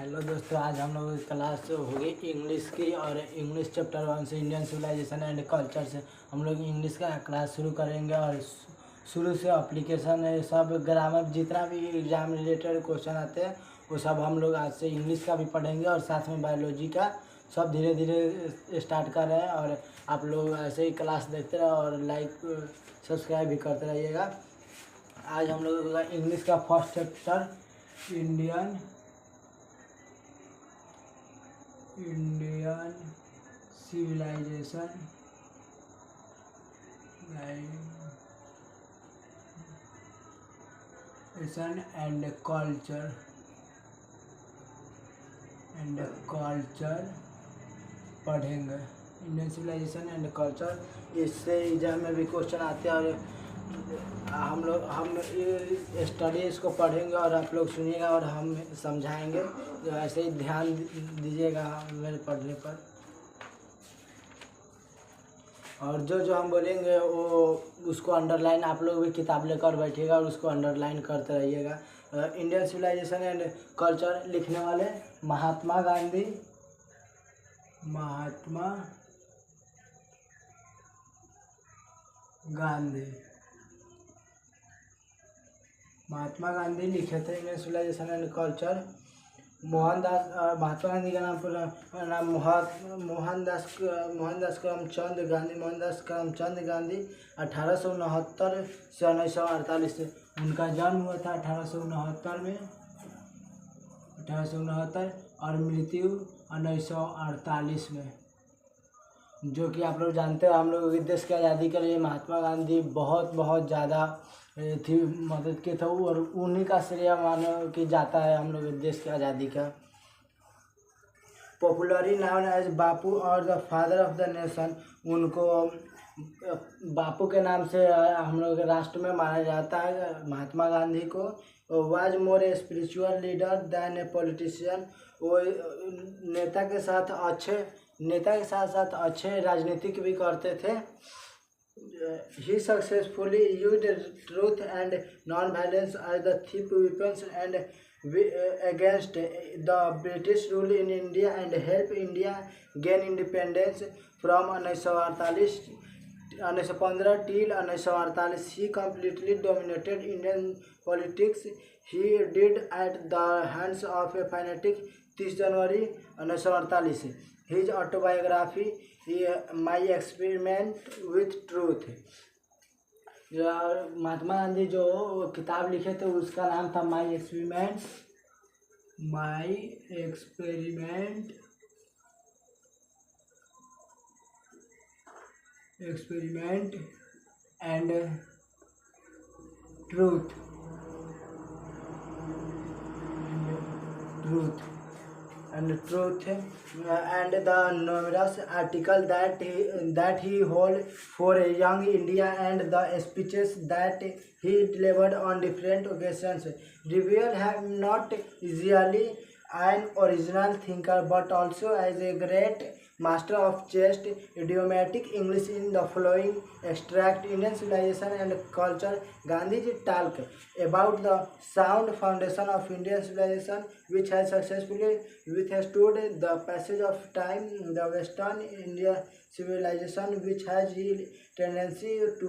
Hello दोस्तों, आज हम लोग की क्लास होगी इंग्लिश की। और इंग्लिश चैप्टर 1 से इंडियन सिविलाइजेशन एंड कल्चर से हम लोग इंग्लिश का क्लास शुरू करेंगे। और शुरू से एप्लीकेशन है, सब ग्रामर, जितना भी एग्जाम रिलेटेड क्वेश्चन आते हैं वो सब हम लोग आज से इंग्लिश का भी पढ़ेंगे और साथ में बायोलॉजी का। सब धीरे धीरे स्टार्ट कर रहे हैं और आप लोग ऐसे ही क्लास देखते रहे और लाइक सब्सक्राइब भी करते रहिएगा। आज हम लोग इंग्लिश का first chapter Indian civilisation and culture पढ़ेंगे। इंडियन सिविलाइजेशन एंड कल्चर, इससे एग्जाम में भी क्वेश्चन आते हैं और हम स्टडी इसको पढ़ेंगे और आप लोग सुनिएगा और हम समझाएंगे। तो ऐसे ही ध्यान दीजिएगा मेरे पढ़ने पर। और जो हम बोलेंगे वो उसको अंडरलाइन आप लोग भी किताब लेकर बैठिएगा और उसको अंडरलाइन करते रहिएगा। इंडियन सिविलाइजेशन एंड कल्चर लिखने वाले महात्मा गांधी लिखे थे Indian civilisation and culture. Mahatma Gandhi का नाम मोहनदास करमचंद गांधी 1869 से 1948 से उनका जन्म हुआ था 1869 और मृत्यु 1948 में। जो कि आप लोग जानते हैं, हम लोग देश की आज़ादी के लिए महात्मा गांधी बहुत ज़्यादा थी, मदद के थे और उन्हीं का श्रेय माना कि जाता है हम लोग देश की आज़ादी का। पॉपुलरली नाउन एज बापू और the father of the nation, उनको बापू के नाम से हम लोग राष्ट्र में माना जाता है महात्मा गांधी को। Was more a spiritual leader than a politician, वो नेता के साथ साथ अच्छे राजनीतिक भी करते थे। He successfully used truth and non-violence as the chief weapons and against the British rule in India and helped India gain independence from 1915 till 1948. He completely dominated Indian politics. He died at the hands of a fanatic 30 January 1948। His autobiography My Experiment with Truth, जो महात्मा गांधी जो किताब लिखे थे उसका नाम था my experiment and truth and the numerous articles that he hold for a young India and the speeches that he delivered on different occasions reveal him not easily an original thinker but also as a great master of just idiomatic English. In the following extract, Indian civilization and culture, Gandhiji talk about the sound foundation of Indian civilization which has successfully withstood the passage of time. The Western Indian civilization which has a tendency to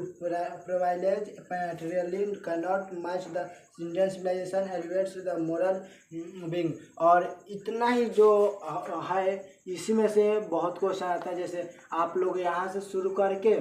privilege materialism cannot match the Indian civilization elevates the moral being। और इतना ही जो है, इसी में से बहुत question आता है। जैसे आप लोग यहाँ से शुरू करके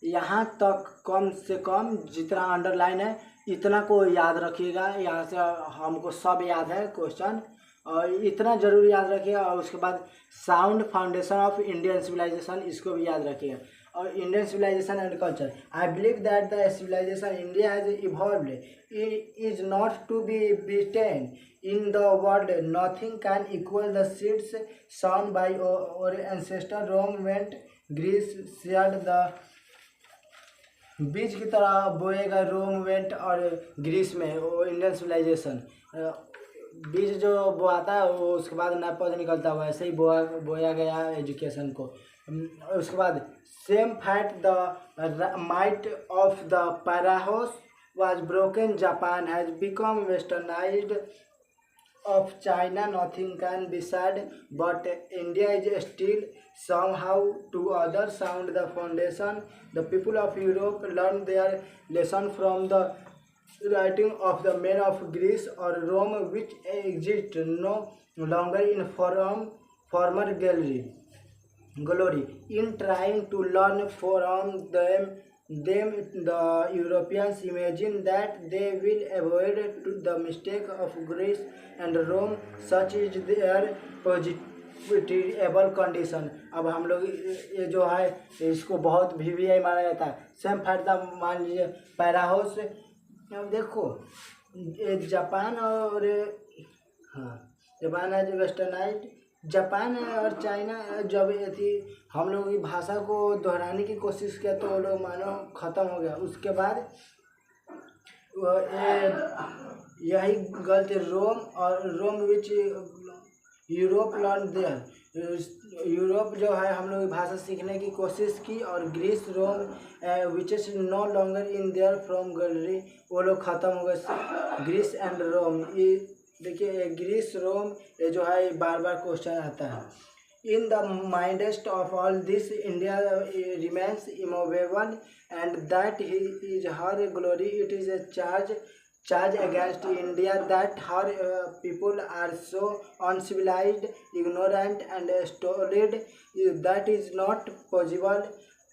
यहाँ तक कम से कम जितना अंडरलाइन है इतना को याद रखिएगा। यहाँ से हमको सब याद है क्वेश्चन, और इतना जरूर याद रखिएगा। और उसके बाद sound foundation of Indian civilisation, इसको भी याद रखिएगा। और Indian civilisation and culture, I believe that the civilisation India has evolved is not to be beaten in the world. Nothing can equal the seeds sown by our ancestor Rome went Greece shared the बीज की तरह बोएगा रोम went और Greece में वो Indian civilisation. बीज जो बोआता है वो उसके बाद नया पौधा निकलता है, वैसे ही बोया गया एजुकेशन को। उसके बाद same fate the might of the pharaohs was broken. Japan has become westernized of China, nothing can be said, but India is still somehow to others sound the foundation. The people of Europe learned their lesson from the writing of the men of Greece or Rome, which exist no longer in former gallery glory. In trying to learn from them the Europeans imagine that they will avoid the mistake of Greece and Rome, such is their positive condition. अब हम लोग ये जो है इसको बहुत VVI माना जाता है। सेम फैक्ट मान लीजिए पैराहोस। अब देखो ये जापान और हाँ जापान है जो वेस्टर्नाइट जापान और चाइना जब ये थी हम लोग की भाषा को दोहराने की कोशिश किया तो वो लोग मानो ख़त्म हो गया। उसके बाद यही गलती रोम विच यूरोप लर्न देयर यूरोप जो है हम लोग भाषा सीखने की कोशिश की और Greece Rome which is no longer in their former glory वो लोग ख़त्म हो गए। ग्रीस एंड रोम ये देखिए ग्रीस रोम ये जो है बार बार क्वेश्चन आता है। In the midst of all this India remains immovable and that is her glory it is a charge against India that her people are so uncivilized, ignorant, and stolid that is not possible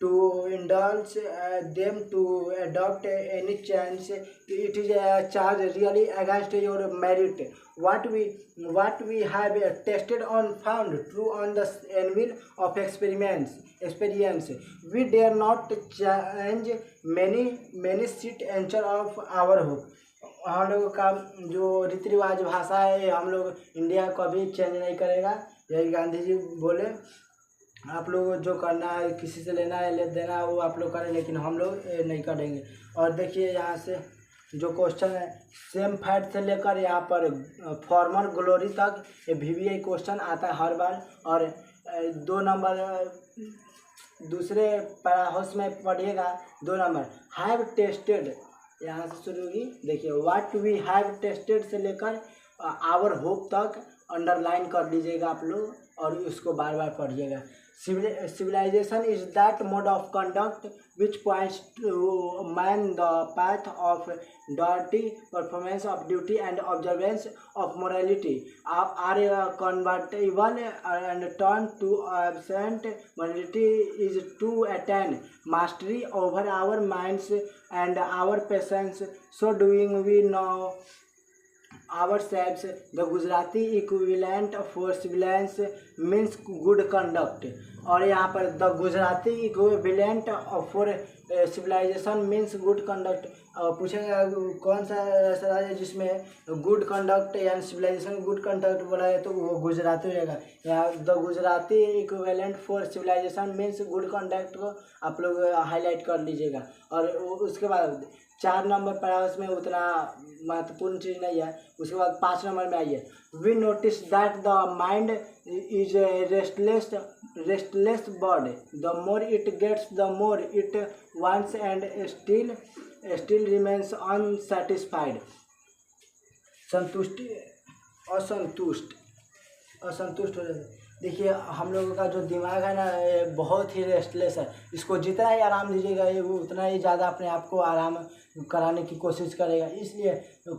to indulge them to adopt any chance. It is a charge really against your merit. What we have tested on found true on the anvil of experience. We dare not change many seat answer of our hope. हम लोगों का जो रीति रिवाज भाषा है ये हम लोग इंडिया कभी चेंज नहीं करेगा। यही गांधी जी बोले आप लोग जो करना है किसी से लेना है ले देना है वो आप लोग करें लेकिन हम लोग नहीं करेंगे। और देखिए यहाँ से जो क्वेश्चन है सेम फैक्ट से लेकर यहाँ पर फॉर्मर ग्लोरी तक ये वीवीआई क्वेश्चन आता है हर बार। और 2 नंबर दूसरे पैराहाउस में पढ़िएगा 2 नंबर हैव टेस्टेड यहाँ से शुरू होगी। देखिए व्हाट वी हैव टेस्टेड से लेकर आवर होप तक अंडरलाइन कर लीजिएगा आप लोग और उसको बार बार पढ़िएगा। Civilization is that mode of conduct which points to man the path of dirty performance of duty and observance of morality are convertible and turned to absent morality is to attain mastery over our minds and our passions. So doing we know ourselves. The Gujarati equivalent for civilizance means good conduct। और यहाँ पर the Gujarati equivalent for civilisation means good conduct. पूछेगा कौन सा ऐसा है जिसमें good conduct या सिविलाइजेशन गुड कंडक्ट बोला है तो वो गुजराती रहेगा। यहाँ the Gujarati equivalent for civilisation means good conduct को आप लोग हाईलाइट कर लीजिएगा। और उसके बाद 4 नंबर पैराग्राफ में उतना महत्वपूर्ण चीज़ नहीं है। उसके बाद 5 नंबर में आइए we notice that the mind is restless bird the more it gets the more it wants and still remains unsatisfied. असंतुष्ट हो जाते। देखिए हम लोगों का जो दिमाग है ना ये बहुत ही रेस्टलेस है। इसको जितना ही आराम दीजिएगा ये वो उतना ही ज़्यादा अपने आप को आराम कराने की कोशिश करेगा। इसलिए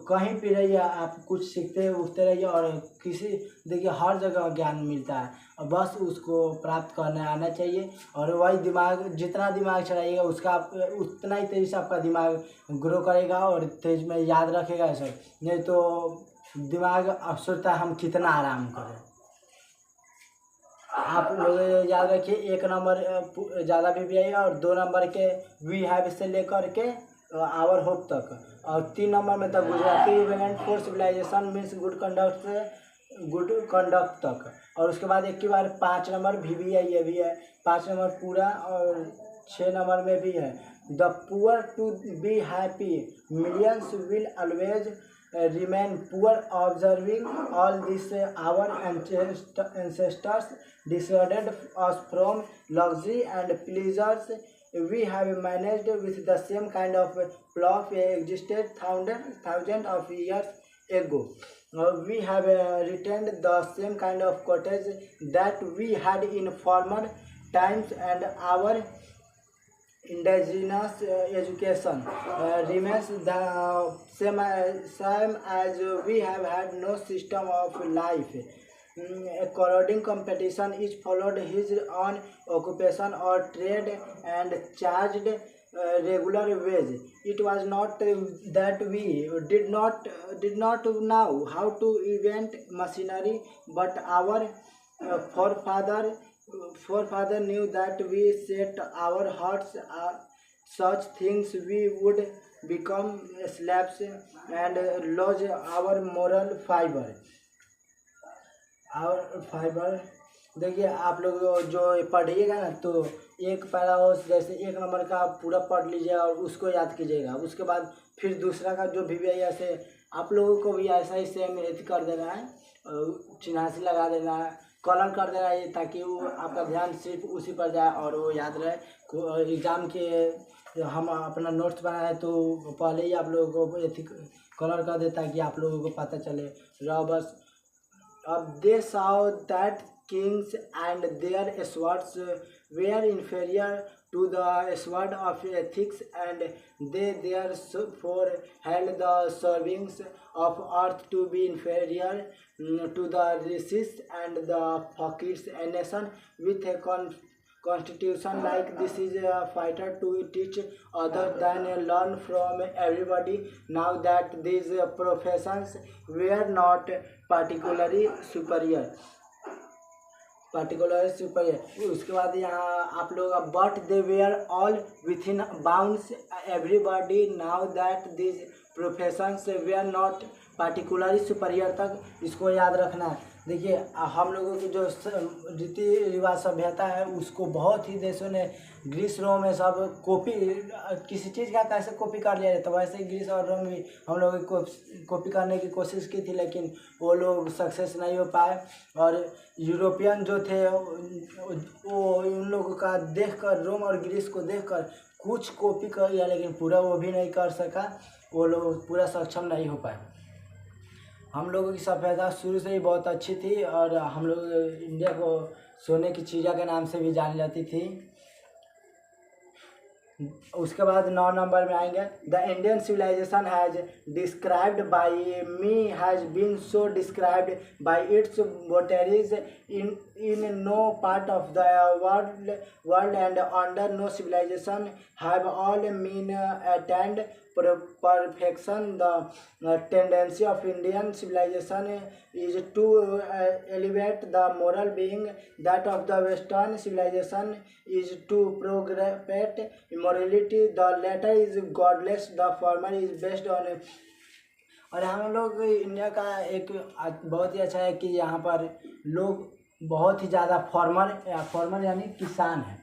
कहीं भी रहिए आप कुछ सीखते उठते रहिए और देखिए हर जगह ज्ञान मिलता है और बस उसको प्राप्त करने आना चाहिए। और वही दिमाग जितना दिमाग चलाइएगा उसका उतना ही तेज़ी से आपका दिमाग ग्रो करेगा और तेज में याद रखेगा सब। नहीं तो दिमाग सोचता है हम कितना आराम करें। आप लोग याद रखिए 1 नंबर ज़्यादा भी आएगा और 2 नंबर के वी हैव से लेकर के आवर होप तक और 3 नंबर में the Gujarati equivalent for civilisation means good conduct से गुड कंडक्ट तक। और उसके बाद एक ही बार 5 नंबर भी है ये भी है। 5 नंबर पूरा और 6 नंबर में भी है the poor to be happy millions will always remain poor. Observing all this our ancestors dissuaded us from luxury and pleasures we have managed with the same kind of plot existed thousands of years ago। We have retained the same kind of cottage that we had in former times, and our indigenous education remains the same as we have had no system of life. According competition, each followed his own occupation or trade and charged regular wage. It was not that we did not know how to invent machinery, but our forefather knew that we set our hearts such things we would become slaves and lose our moral fibre. देखिए आप लोग जो पढ़िएगा ना तो एक para जैसे एक नंबर का पूरा पढ़ लीजिए और उसको याद कीजिएगा, उसके बाद फिर दूसरा का जो भी ऐसे आप लोगों को भी ऐसा ही सेम कर देना है, चिन्हासी लगा देना है, कलर कर देना है, ताकि वो आपका ध्यान सिर्फ उसी पर जाए और वो याद रहे। एग्ज़ाम के हम अपना नोट्स बनाए तो पहले ही आप लोगों को एथी कलर कर देता है कि आप लोगों को पता चले रहो बस। They saw that kings and their swords were inferior to the sword of ethics, and they therefore held the servings of earth to be inferior to the rishis and the fakirs. A nation with a constitution like this is a fighter to teach other than learn from everybody. Now that these professions were not particularly superior, उसके बाद यहाँ आप लोग but they were all within bounds everybody. Now that this professions were not particularly superior तक इसको याद रखना है। देखिए हम लोगों की जो रीति रिवाज सभ्यता है उसको बहुत ही देशों ने, ग्रीस रोम में सब कॉपी, किसी चीज़ का कैसे कॉपी कर लिया जाता है वैसे ही ग्रीस और रोम भी हम लोग कॉपी करने की कोशिश की थी, लेकिन वो लोग सक्सेस नहीं हो पाए। और यूरोपियन जो थे वो उन लोगों का देखकर, रोम और ग्रीस को देखकर कुछ कॉपी कर लिया, लेकिन पूरा वो भी नहीं कर सका, वो लोग पूरा सक्षम नहीं हो पाए। हम लोगों की सभ्यता शुरू से ही बहुत अच्छी थी और हम लोग इंडिया को सोने की चिड़िया के नाम से भी जानी जाती थी। उसके बाद 9 नंबर में आएंगे, the Indian civilisation has described by me has been so described by its votaries in no part of the world and under no civilization have all men attained perfection. The tendency of Indian civilization is to elevate the moral being. That of the Western civilization is to propagate immorality. The latter is godless, the former is based on। और हम लोग India का एक बहुत ही अच्छा है कि यहाँ पर लोग बहुत ही ज़्यादा फॉर्मर यानी किसान है।